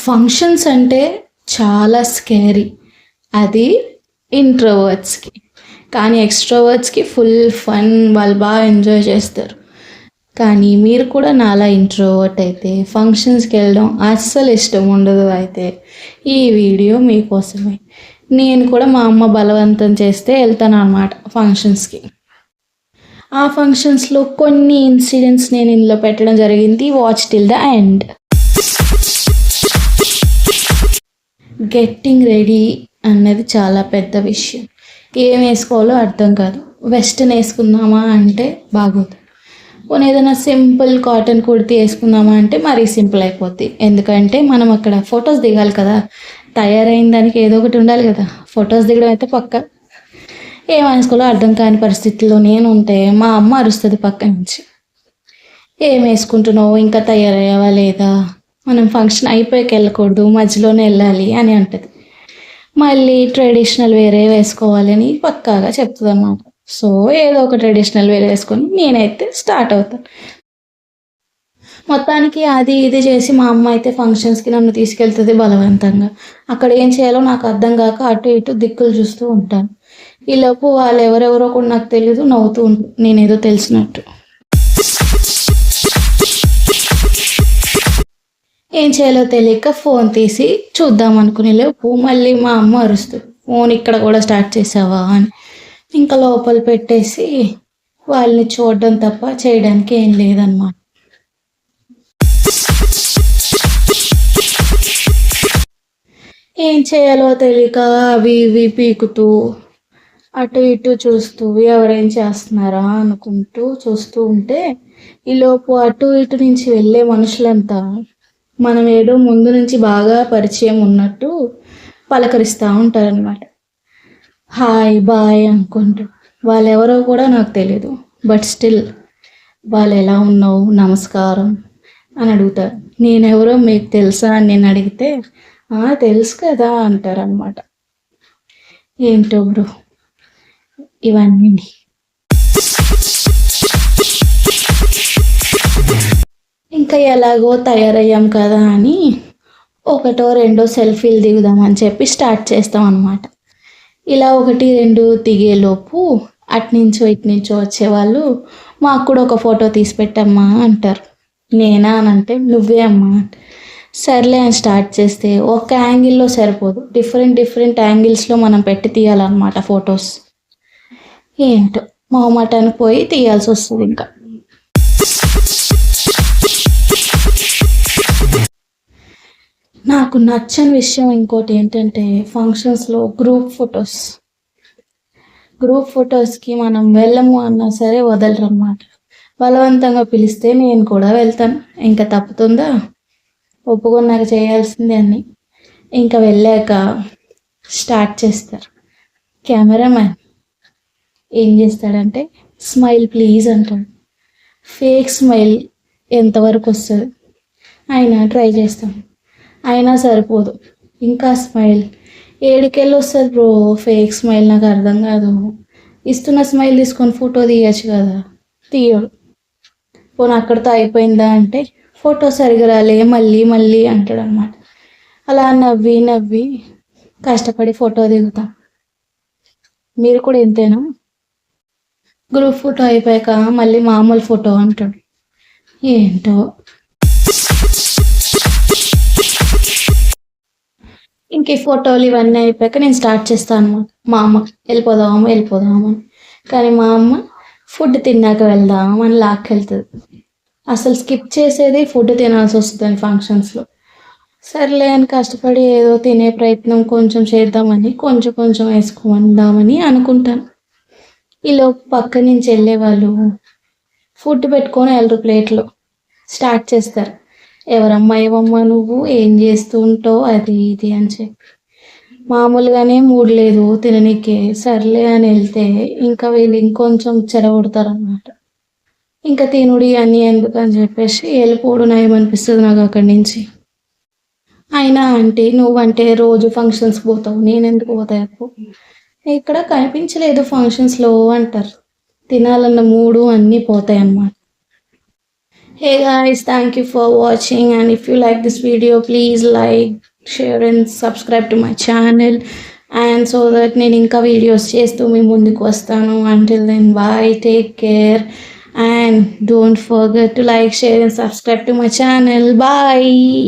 Functions అంటే చాలా scary. అది ఇంట్రోవర్ట్స్కి. కానీ ఎక్స్ట్రోవర్ట్స్కి ఫుల్ ఫన్, వాళ్ళు బాగా ఎంజాయ్ చేస్తారు. కానీ మీరు కూడా నాలా ఇంట్రోవర్ట్ అయితే ఫంక్షన్స్కి వెళ్ళడం అస్సలు ఇష్టం ఉండదు అయితే ఈ వీడియో మీకోసమే. నేను కూడా మా అమ్మ బలవంతం చేస్తే వెళ్తాను అన్నమాట ఫంక్షన్స్కి. ఆ ఫంక్షన్స్లో కొన్ని ఇన్సిడెంట్స్ నేను ఇందులో పెట్టడం జరిగింది. Watch till the end. Getting ready అన్నది చాలా పెద్ద విషయం. ఏం వేసుకోవాలో అర్థం కాదు. వెస్ట్రన్ వేసుకుందామా అంటే బాగోదు. పోనీ ఏదైనా సింపుల్ కాటన్ కుర్తీ వేసుకుందామా అంటే మరీ సింపుల్ అయిపోద్ది. ఎందుకంటే మనం అక్కడ ఫొటోస్ దిగాలి కదా, తయారైన దానికి ఏదో ఒకటి ఉండాలి కదా. ఫొటోస్ దిగడం అయితే పక్క. ఏం వేసుకోవాలో అర్థం కాని పరిస్థితుల్లో నేను ఉంటే మా అమ్మ అరుస్తుంది పక్క నుంచి. ఏం వేసుకుంటున్నావు, ఇంకా తయారయ్యావా లేదా, మనం ఫంక్షన్ అయిపోయాక వెళ్ళకూడదు, మధ్యలోనే వెళ్ళాలి అని అంటుంది. మళ్ళీ ట్రెడిషనల్ వేరే వేసుకోవాలని పక్కాగా చెప్తుంది అన్నమాట. సో ఏదో ఒక ట్రెడిషనల్ వేరే వేసుకొని నేనైతే స్టార్ట్ అవుతాను. మొత్తానికి అది ఇది చేసి మా అమ్మ అయితే ఫంక్షన్స్కి నన్ను తీసుకెళ్తుంది బలవంతంగా. అక్కడ ఏం చేయాలో నాకు అర్థం కాక అటు ఇటు దిక్కులు చూస్తూ ఉంటాను. ఈలోపు వాళ్ళు ఎవరెవరో కూడా నాకు తెలీదు, నవ్వుతూ ఉంటాను నేనేదో తెలిసినట్టు. ఏం చేయాలో తెలియక ఫోన్ తీసి చూద్దాం అనుకునే లోపు మళ్ళీ మా అమ్మ అరుస్తుంది, ఫోన్ ఇక్కడ కూడా స్టార్ట్ చేసావా అని. ఇంకా లోపల పెట్టేసి వాళ్ళని చూడడం తప్ప చేయడానికి ఏం లేదన్నమాట. ఏం చేయాలో తెలియక అవి ఇవి పీకుతూ అటు ఇటు చూస్తూ ఎవరేం చేస్తున్నారా అనుకుంటూ చూస్తూ ఉంటే ఈలోపు అటు ఇటు నుంచి వెళ్ళే మనుషులంతా మనం ఏదో ముందు నుంచి బాగా పరిచయం ఉన్నట్టు పలకరిస్తూ ఉంటారనమాట. హాయ్ బాయ్ అనుకుంటూ. వాళ్ళు ఎవరో కూడా నాకు తెలియదు, బట్ స్టిల్ వాళ్ళు ఎలా ఉన్నావు, నమస్కారం అని అడుగుతారు. నేనెవరో మీకు తెలుసా అని నేను అడిగితే తెలుసు కదా అంటారనమాట. ఏంటో బ్రో ఇవన్నీ. ఇంకా ఎలాగో తయారయ్యాం కదా అని ఒకటో రెండో సెల్ఫీలు దిగుదామని చెప్పి స్టార్ట్ చేస్తాం అన్నమాట. ఇలా ఒకటి రెండు దిగేలోపు అట్నుంచో ఇట్నుంచో వచ్చేవాళ్ళు మాకు కూడా ఒక ఫోటో తీసి పెట్టమ్మా అంటారు. నేనా అని అంటే నువ్వే అమ్మా. సర్లే అని స్టార్ట్ చేస్తే ఒక యాంగిల్లో సరిపోదు, డిఫరెంట్ యాంగిల్స్లో మనం పెట్టి తీయాలన్నమాట ఫొటోస్. ఏంటో మొహమాటానికి పోయి తీయాల్సి వస్తుంది. ఇంకా నాకు నచ్చని విషయం ఇంకోటి ఏంటంటే ఫంక్షన్స్లో గ్రూప్ ఫొటోస్కి మనం వెళ్ళము అన్నా సరే వదలరు అన్నమాట. బలవంతంగా పిలిస్తే నేను కూడా వెళ్తాను. ఇంకా తప్పుతుందా, ఒప్పుకున్నాక చేయాల్సిందే అన్నీ. ఇంకా వెళ్ళాక స్టార్ట్ చేస్తారు. కెమెరామ్యాన్ ఏం చేస్తాడంటే స్మైల్ ప్లీజ్ అంటాడు. ఫేక్ స్మైల్ ఎంతవరకు వస్తుంది అయినా ట్రై చేస్తాం, అయినా సరిపోదు. ఇంకా స్మైల్ ఏడుకెళ్ళి వస్తుంది బ్రో ఫేక్ స్మైల్. నాకు అర్థం కాదు. ఇస్తున్న స్మైల్ తీసుకొని ఫోటో తీయచ్చు కదా, తీయడు. పోనీ అక్కడితో అయిపోయిందా అంటే ఫోటో సరిగా రాలే మళ్ళీ అంటాడు అన్నమాట. అలా నవ్వి కష్టపడి ఫోటో దిగుతాం. మీరు కూడా ఇంతేనా? గ్రూప్ ఫోటో అయిపోయాక మళ్ళీ మామూలు ఫోటో అంటాడు. ఏంటో. ఇంక ఈ ఫోటోలు ఇవన్నీ అయిపోయాక నేను స్టార్ట్ చేస్తాను అనమాట. మా అమ్మ వెళ్ళిపోదాము. కానీ మా అమ్మ ఫుడ్ తిన్నాక వెళ్దాం అని లాక్కెళ్తుంది. అసలు స్కిప్ చేసేది ఫుడ్ తినాల్సి వస్తుంది ఫంక్షన్స్లో. సర్లే అని కష్టపడి ఏదో తినే ప్రయత్నం కొంచెం చేద్దామని కొంచెం వేసుకుందామని అనుకుంటాను. ఈలోపు పక్క నుంచి వెళ్ళే వాళ్ళు ఫుడ్ పెట్టుకొని వెళ్ళరు ప్లేట్లో. స్టార్ట్ చేస్తారు, ఎవరమ్మా ఏమమ్మా నువ్వు ఏం చేస్తూ ఉంటావు అది ఇది అని చెప్పి. మామూలుగానే మూడు లేదు తిననీకే. సర్లే అని వెళ్తే ఇంకా వీళ్ళు ఇంకొంచెం చెడగొడతారు అన్నమాట. ఇంకా తినుడి అని ఎందుకని చెప్పేసి వెళ్ళిపోవడం నయమనిపిస్తుంది నాకు అక్కడి నుంచి. అయినా అంటే నువ్వంటే రోజు ఫంక్షన్స్కి పోతావు, నేను ఎందుకు పోతాయి అప్పు, ఇక్కడ కనిపించలేదు ఫంక్షన్స్లో అంటారు. తినాలన్న మూడు అన్నీ పోతాయి అన్నమాట. Hey guys, thank you for watching, and if you like this video, please like, share and subscribe to my channel, and so that నేను ఇంకా వీడియోస్ చేస్తూ మీ ముందుకు వస్తాను. Until then, bye, take care, and don't forget to like, share and subscribe to my channel. Bye.